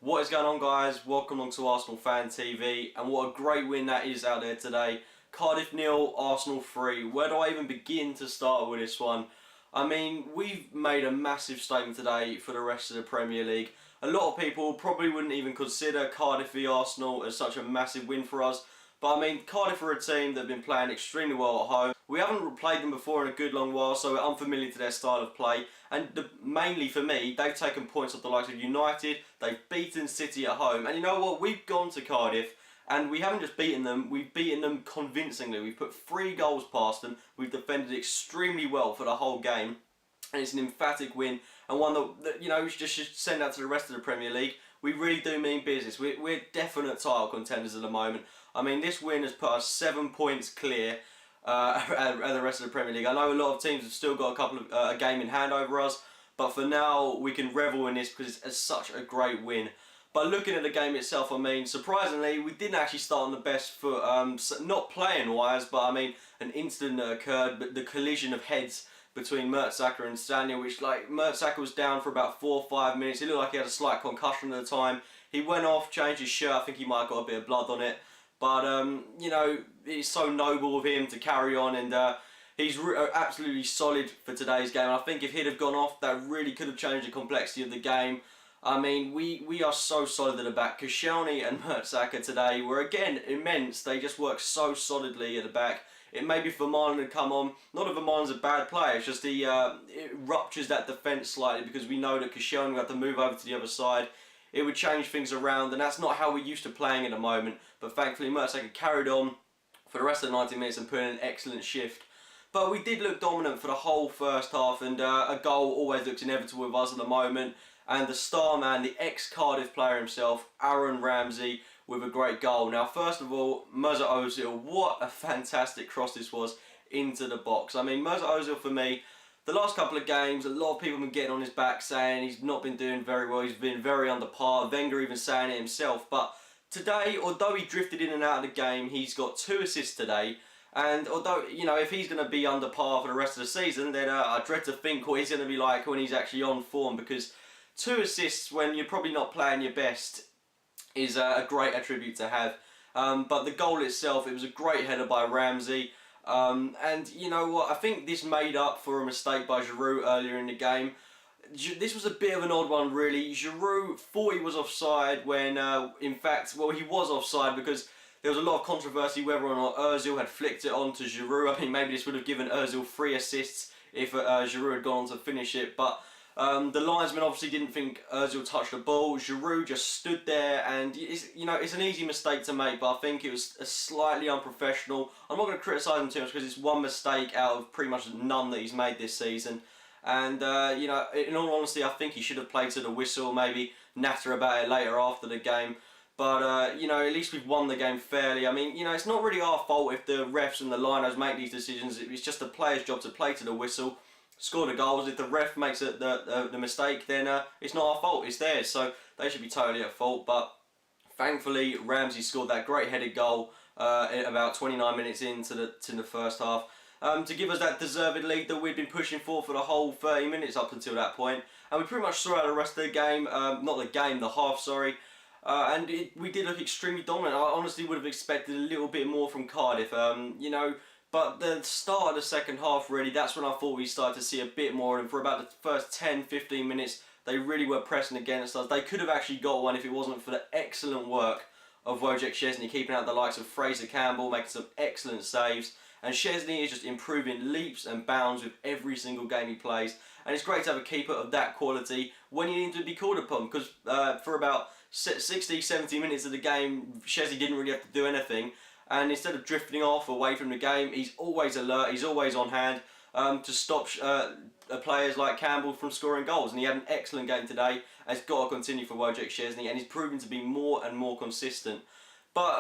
What is going on, guys? Welcome along to Arsenal Fan TV, and what a great win that is out there today. Cardiff 0, Arsenal 3. Where do I even begin to start with this one? I mean, we've made a massive statement today for the rest of the Premier League. A lot of people probably wouldn't even consider Cardiff v Arsenal as such a massive win for us. But I mean, Cardiff are a team that have been playing extremely well at home. We haven't played them before in a good long while, so we're unfamiliar to their style of play. And mainly for me, they've taken points off the likes of United. They've beaten City at home. And you know what? We've gone to Cardiff and we haven't just beaten them, we've beaten them convincingly. We've put 3 goals past them. We've defended extremely well for the whole game. And it's an emphatic win, and one that you know, we just should send out to the rest of the Premier League. We really do mean business. We're definite title contenders at the moment. I mean, this win has put us 7 points clear at the rest of the Premier League. I know a lot of teams have still got a game in hand over us, but for now we can revel in this because it's such a great win. But looking at the game itself, I mean, surprisingly, we didn't actually start on the best foot. Not playing-wise, but I mean, an incident that occurred, but the collision of heads between Mertesacker and Staniel, which, like, Mertesacker was down for about 4 or 5 minutes. He looked like he had a slight concussion at the time. He went off, changed his shirt. I think he might have got a bit of blood on it. But, you know, it's so noble of him to carry on, and he's absolutely solid for today's game. I think if he'd have gone off, that really could have changed the complexity of the game. I mean, we are so solid at the back. Koscielny and Mertesacker today were, again, immense. They just work so solidly at the back. It may be Vermaelen to come on. Not that Vermaelen's a bad player, it's just it ruptures that defence slightly because we know that Koscielny will have to move over to the other side. It would change things around, and that's not how we're used to playing at the moment. But thankfully, Mertesacker carried on for the rest of the 90 minutes and put in an excellent shift. But we did look dominant for the whole first half, and a goal always looks inevitable with us at the moment. And the star man, the ex-Cardiff player himself, Ramsey, with a great goal. Now, first of all, Mesut Ozil, what a fantastic cross this was into the box. I mean, Mesut Ozil, for me, the last couple of games, a lot of people have been getting on his back saying he's not been doing very well, he's been very under par, Wenger even saying it himself. But today, although he drifted in and out of the game, he's got 2 assists today. And although, you know, if he's going to be under par for the rest of the season, then I dread to think what he's going to be like when he's actually on form, because 2 assists when you're probably not playing your best is a great attribute to have. But the goal itself, it was a great header by Ramsey. And you know what, I think this made up for a mistake by Giroud earlier in the game. This was a bit of an odd one, really. Giroud thought he was offside when, in fact, well, he was offside because there was a lot of controversy whether or not Ozil had flicked it on to Giroud. I mean, maybe this would have given Ozil 3 assists if Giroud had gone on to finish it. But the linesman obviously didn't think Ozil touched the ball. Giroud just stood there, and you know, it's an easy mistake to make, but I think it was slightly unprofessional. I'm not going to criticise him too much because it's one mistake out of pretty much none that he's made this season. And you know, in all honesty, I think he should have played to the whistle, maybe natter about it later after the game. But you know, at least we've won the game fairly. I mean, you know, it's not really our fault if the refs and the linos make these decisions. It's just the player's job to play to the whistle, score the goals. If the ref makes the mistake, then it's not our fault, it's theirs, so they should be totally at fault. But thankfully Ramsey scored that great headed goal about 29 minutes into the first half to give us that deserved lead that we'd been pushing for the whole 30 minutes up until that point. And we pretty much saw out the rest of the game, the half, sorry. And we did look extremely dominant. I honestly would have expected a little bit more from Cardiff, you know. But the start of the second half, really, that's when I thought we started to see a bit more. And for about the first 10-15 minutes, they really were pressing against us. They could have actually got one if it wasn't for the excellent work of Wojciech Szczesny, keeping out the likes of Fraser Campbell, making some excellent saves. And Szczesny is just improving leaps and bounds with every single game he plays. And it's great to have a keeper of that quality when you need to be called upon. Because for about 60-70 minutes of the game, Szczesny didn't really have to do anything. And instead of drifting off away from the game, he's always alert, he's always on hand to stop players like Campbell from scoring goals. And he had an excellent game today, and it's got to continue for Wojciech Szczesny, and he's proven to be more and more consistent. But,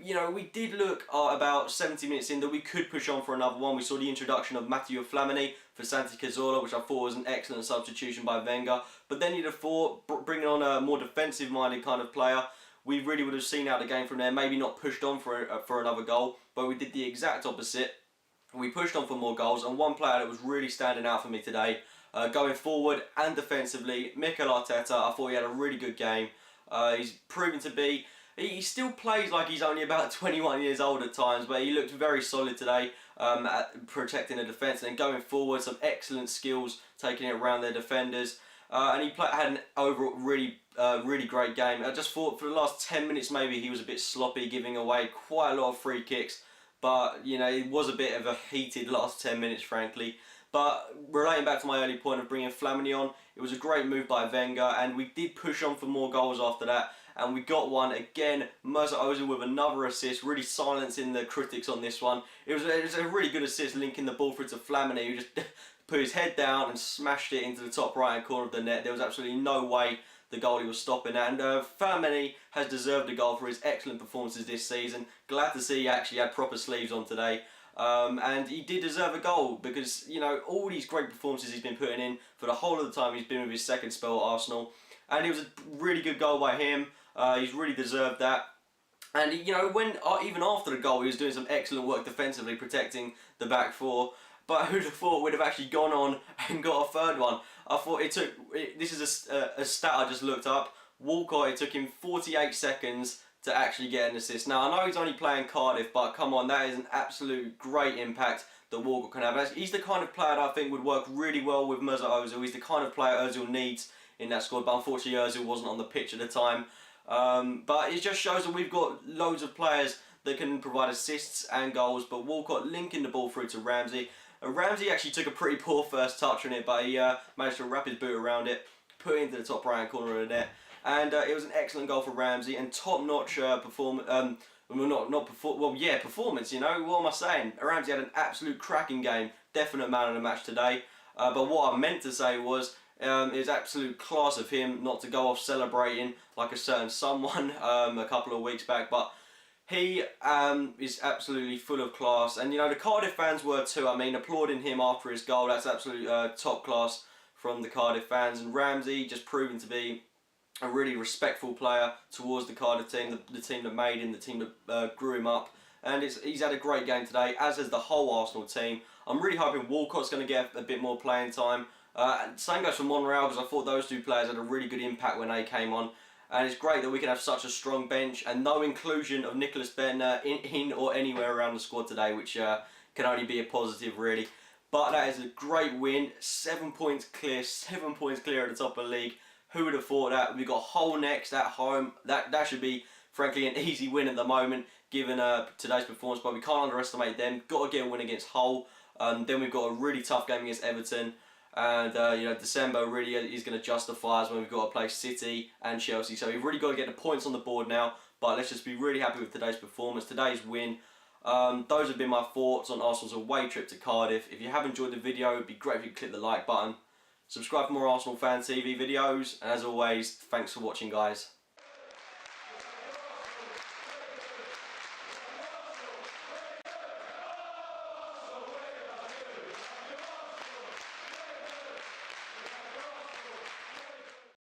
you know, we did look about 70 minutes in that we could push on for another one. We saw the introduction of Matteo Flamini for Santi Cazorla, which I thought was an excellent substitution by Wenger. But then you'd have thought, bringing on a more defensive-minded kind of player, we really would have seen out the game from there, maybe not pushed on for another goal, but we did the exact opposite. We pushed on for more goals, and one player that was really standing out for me today, going forward and defensively, Mikel Arteta. I thought he had a really good game. He's proven to be. He still plays like he's only about 21 years old at times, but he looked very solid today at protecting the defence and going forward. Some excellent skills, taking it around their defenders. And he had an overall really great game. I just thought for the last 10 minutes maybe he was a bit sloppy, giving away quite a lot of free kicks. But, you know, it was a bit of a heated last 10 minutes, frankly. But relating back to my early point of bringing Flamini on, it was a great move by Wenger, and we did push on for more goals after that. And we got one again. Mesut Ozil with another assist, really silencing the critics on this one. It was a really good assist, linking the ball through to Flamini, who just put his head down and smashed it into the top right hand corner of the net. There was absolutely no way the goalie was stopping that. And Flamini has deserved a goal for his excellent performances this season. Glad to see he actually had proper sleeves on today. And he did deserve a goal because, you know, all these great performances he's been putting in for the whole of the time he's been with his second spell at Arsenal. And it was a really good goal by him. He's really deserved that. And, you know, when even after the goal, he was doing some excellent work defensively, protecting the back four. But who'd have thought we'd have actually gone on and got a third one? I thought this is a stat I just looked up. Walcott, it took him 48 seconds to actually get an assist. Now, I know he's only playing Cardiff, but come on, that is an absolute great impact that Walcott can have. He's the kind of player that I think would work really well with Mesut Ozil. He's the kind of player Ozil needs in that squad, but unfortunately Ozil wasn't on the pitch at the time. But it just shows that we've got loads of players that can provide assists and goals, but Walcott linking the ball through to Ramsey. Ramsey actually took a pretty poor first touch on it, but he managed to wrap his boot around it, put it into the top right hand corner of the net, and it was an excellent goal for Ramsey and top-notch performance. Performance. You know, what am I saying? Ramsey had an absolute cracking game, definite man of the match today. But what I meant to say was, it was absolute class of him not to go off celebrating like a certain someone a couple of weeks back, but he is absolutely full of class, and you know the Cardiff fans were too. I mean, applauding him after his goal, that's absolute top class from the Cardiff fans. And Ramsey just proving to be a really respectful player towards the Cardiff team, the team that made him, the team that grew him up. And he's had a great game today, as has the whole Arsenal team. I'm really hoping Walcott's going to get a bit more playing time. Same goes for Monreal, because I thought those two players had a really good impact when they came on. And it's great that we can have such a strong bench and no inclusion of Nicholas Bender in or anywhere around the squad today, which can only be a positive, really. But that is a great win. 7 points clear at the top of the league. Who would have thought that? We've got Hull next at home. That should be, frankly, an easy win at the moment, given today's performance. But we can't underestimate them. Got to get a win against Hull. Then we've got a really tough game against Everton. And you know, December really is going to justify us when we've got to play City and Chelsea. So we've really got to get the points on the board now. But let's just be really happy with today's performance, today's win. Those have been my thoughts on Arsenal's away trip to Cardiff. If you have enjoyed the video, it would be great if you could click the like button. Subscribe for more Arsenal Fan TV videos. And as always, thanks for watching, guys.